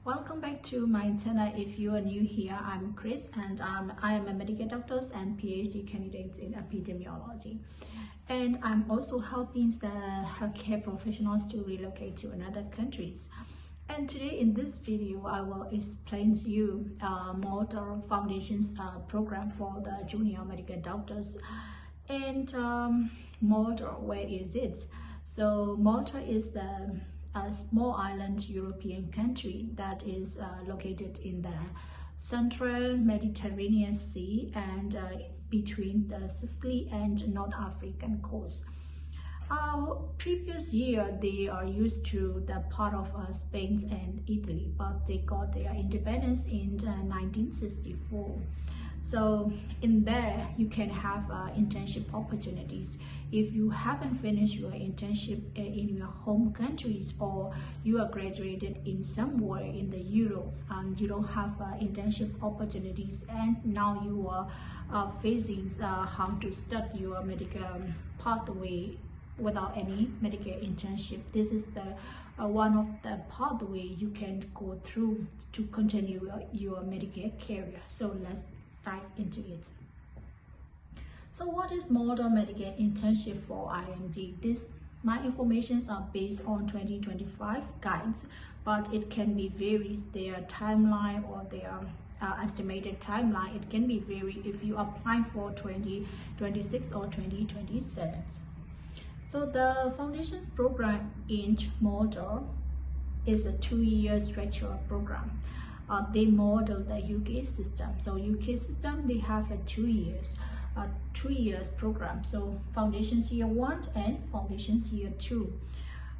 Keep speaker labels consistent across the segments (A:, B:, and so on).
A: Welcome back to my channel. If you are new here, I'm Chris and I am a medical doctor and PhD candidate in epidemiology. And I'm also helping the healthcare professionals to relocate to another countries. And today in this video, I will explain to you Malta Foundation's program for the junior medical doctors. And Malta, where is it? So Malta is a small island European country that is located in the central Mediterranean Sea and between the Sicily and North African coast. Previous year they are used to the part of Spain and Italy, but they got their independence in 1964. So in there you can have internship opportunities. If you haven't finished your internship in your home countries, or you are graduated in somewhere in the Europe, you don't have internship opportunities, and now you are facing how to start your medical pathway without any medical internship. This is the one of the pathway you can go through to continue your medical career. So let's dive into it. So what is Malta medical internship for IMG? My informations are based on 2025 guides, but it can be varied. Their timeline or their estimated timeline, it can be varied if you apply for 2026 or 2027. So the foundation's program in Malta is a 2-year structural program. They model the UK system. So UK system, they have a 2 years program. So foundations year 1 and foundations year 2.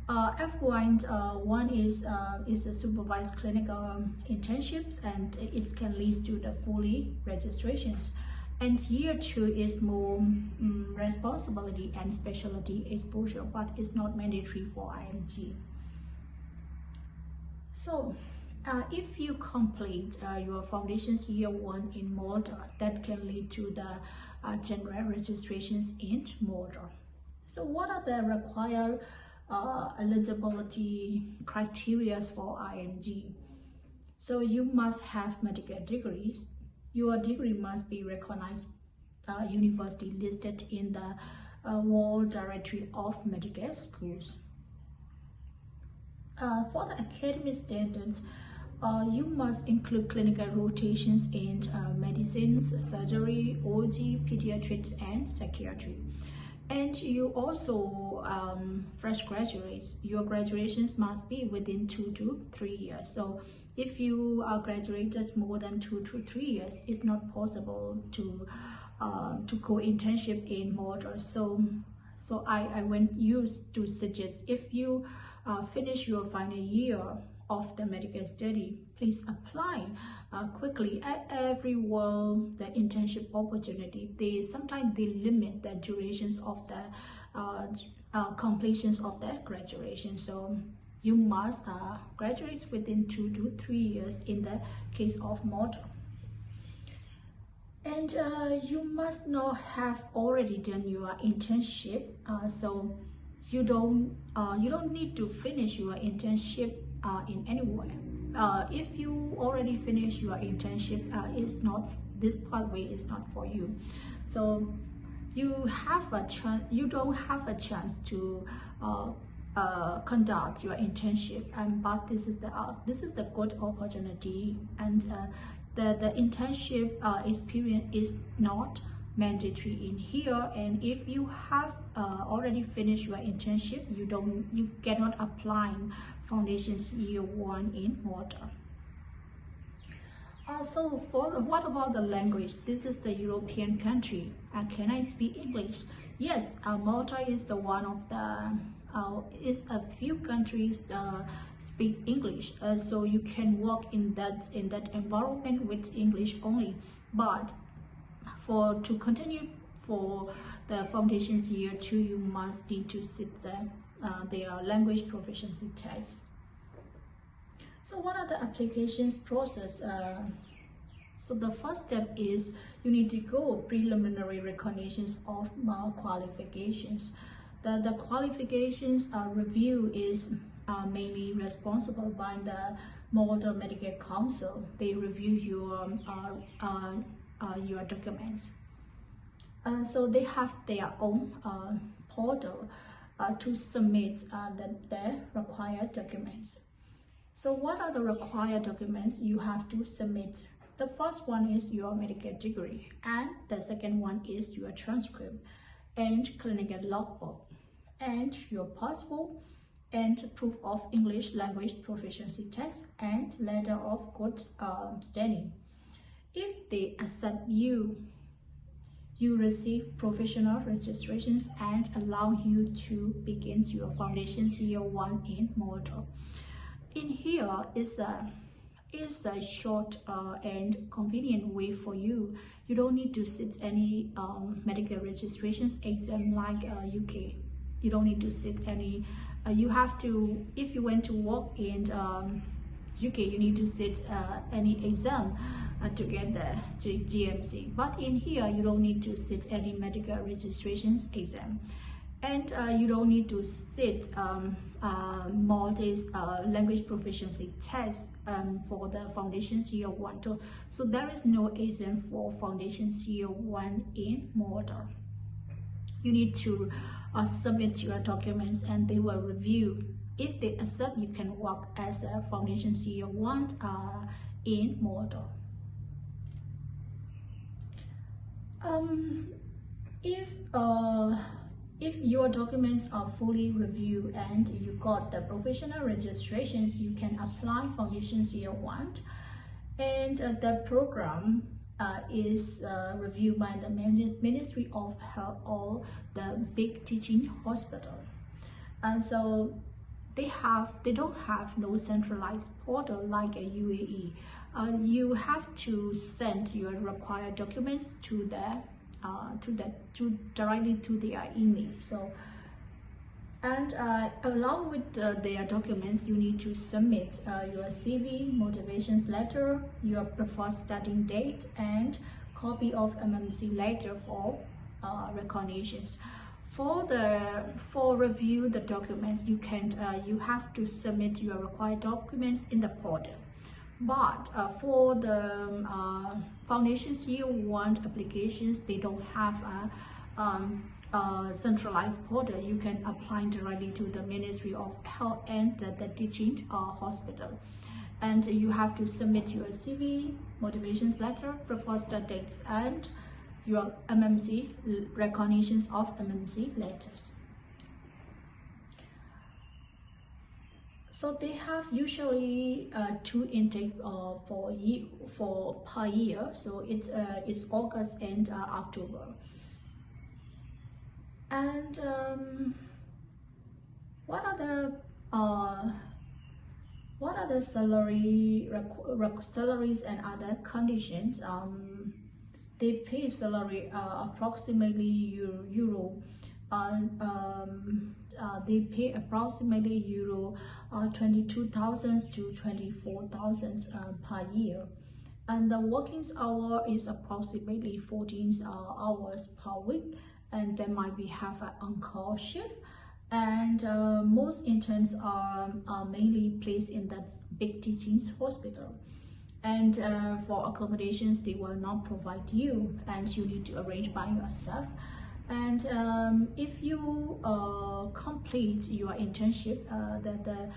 A: F1 is a supervised clinical internships, and it can lead to the fully registrations. And year 2 is more responsibility and specialty exposure, but it's not mandatory for IMG. So if you complete your foundations year 1 in Malta, that can lead to the general registrations in Malta. So what are the required eligibility criteria for IMG? So you must have medical degrees. Your degree must be recognized university listed in the World Directory of Medical Schools. For the academic standards, you must include clinical rotations in medicines, surgery, OG, pediatrics, and psychiatry. And you also fresh graduates. Your graduations must be within 2 to 3 years. So if you are graduated more than 2 to 3 years, it's not possible to go internship in Malta. So I went used to suggest, if you finish your final year of the medical study, please apply quickly at everywhere the internship opportunity. Sometimes they limit the durations of the completions of the graduation. So you must graduate within 2 to 3 years in the case of Malta. And you must not have already done your internship. So you don't need to finish your internship in anywhere. If you already finished your internship, this pathway is not for you. So you don't have a chance to conduct your internship, but this is the good opportunity. And the internship experience is not mandatory in here. And if you have already finished your internship, you cannot apply foundations year 1 in Malta. So what about the language? This is the European country. Can I speak English? Yes, Malta is the one of the is a few countries speak English. So you can work in that environment with English only. But to continue for the foundations year 2, you must need to sit their language proficiency test. So what are the applications process? So the first step is you need to go preliminary recognitions of qualifications. The qualifications review is mainly responsible by the Malta Medical Council. They review your documents. So they have their own portal to submit the required documents. So what are the required documents you have to submit? The first one is your medical degree, and the second one is your transcript and clinical logbook, and your passport, and proof of English language proficiency test, and letter of good standing. If they accept you, you receive professional registrations and allow you to begin your foundations year 1 in Malta. In here is a short and convenient way for you. You don't need to sit any medical registrations exam like UK. You don't need to sit any. You have to, if you went to work in UK, you need to sit any exam to get the GMC. But in here, you don't need to sit any medical registrations exam. And you don't need to sit Maltese language proficiency test for the foundations year 1. So there is no exam for foundations year 1 in Malta. You need to submit your documents and they will review. If they accept, you can work as a foundations year 1 in Malta. If your documents are fully reviewed and you got the professional registrations, you can apply foundations year 1, and the program is reviewed by the Ministry of Health or the big teaching hospital. And so they don't have no centralized portal like a UAE. You have to send your required documents to directly to their email. So, and along with their documents, you need to submit your CV, motivations letter, your preferred starting date, and copy of MMC letter for recognitions. For review the documents, you have to submit your required documents in the portal. But for the foundations year 1 applications, they don't have a centralized portal. You can apply directly to the Ministry of Health and the teaching hospital. And you have to submit your CV, motivations letter, preferred start dates, and your MMC recognitions of MMC letters. So they have usually 2 intake for per year. So it's August and October. And what are the salaries and other conditions? They pay salary approximately euro. They pay approximately euro 22,000 to 24,000 per year, and the working hour is approximately 14 hours per week, and they might be have an on-call shift. And most interns are mainly placed in the big teaching hospital. And for accommodations, they will not provide you, and you need to arrange by yourself. And if you complete your internship, the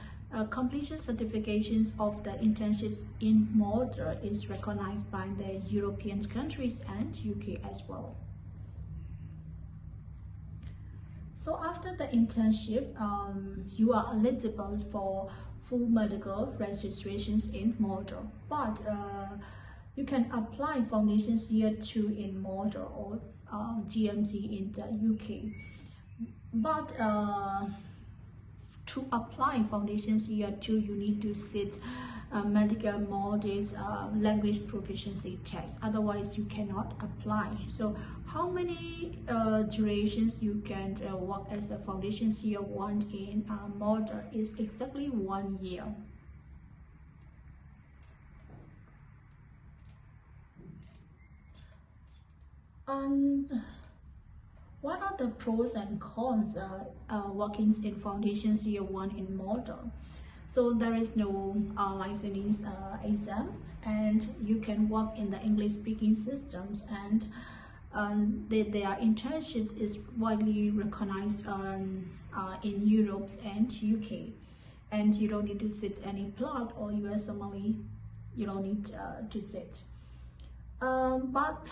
A: completion certifications of the internship in Malta is recognized by the European countries and UK as well. So after the internship, you are eligible for full medical registrations in Malta, but you can apply foundations year 2 in Malta or GMT in the UK. But to apply foundations year 2, you need to sit medical Maltese language proficiency test. Otherwise, you cannot apply. So how many durations you can work as a foundations year 1 in Malta is exactly 1 year. And What are the pros and cons working in foundations year 1 in Malta? So there is no licensing exam, and you can work in the English speaking systems, and their internships is widely recognized in Europe and UK, and you don't need to sit any plot, or USMLE you don't need to sit, but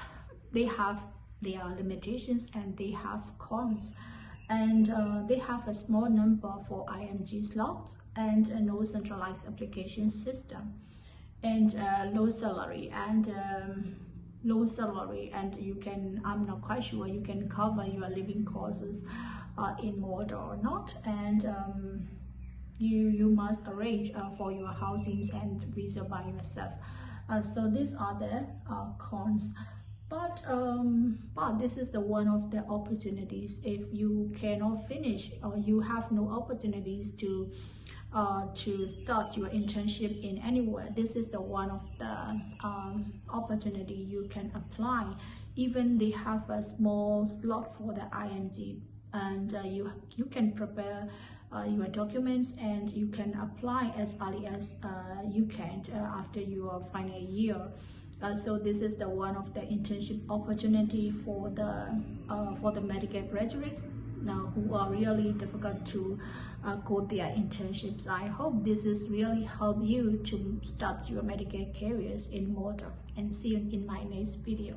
A: they have their limitations and they have cons, and they have a small number for IMG slots, and no centralized application system, and low salary, and you can, I'm not quite sure you can cover your living costs in Malta or not, and you must arrange for your housings and visa by yourself. So these are the cons, but this is the one of the opportunities. If you cannot finish, or you have no opportunities to start your internship in anywhere, this is the one of the opportunity you can apply. Even they have a small slot for the IMG, and you can prepare your documents, and you can apply as early as you can after your final year. So this is the one of the internship opportunity for the medical graduates now who are really difficult to go their internships. I hope this is really help you to start your medical careers in Malta, and see you in my next video.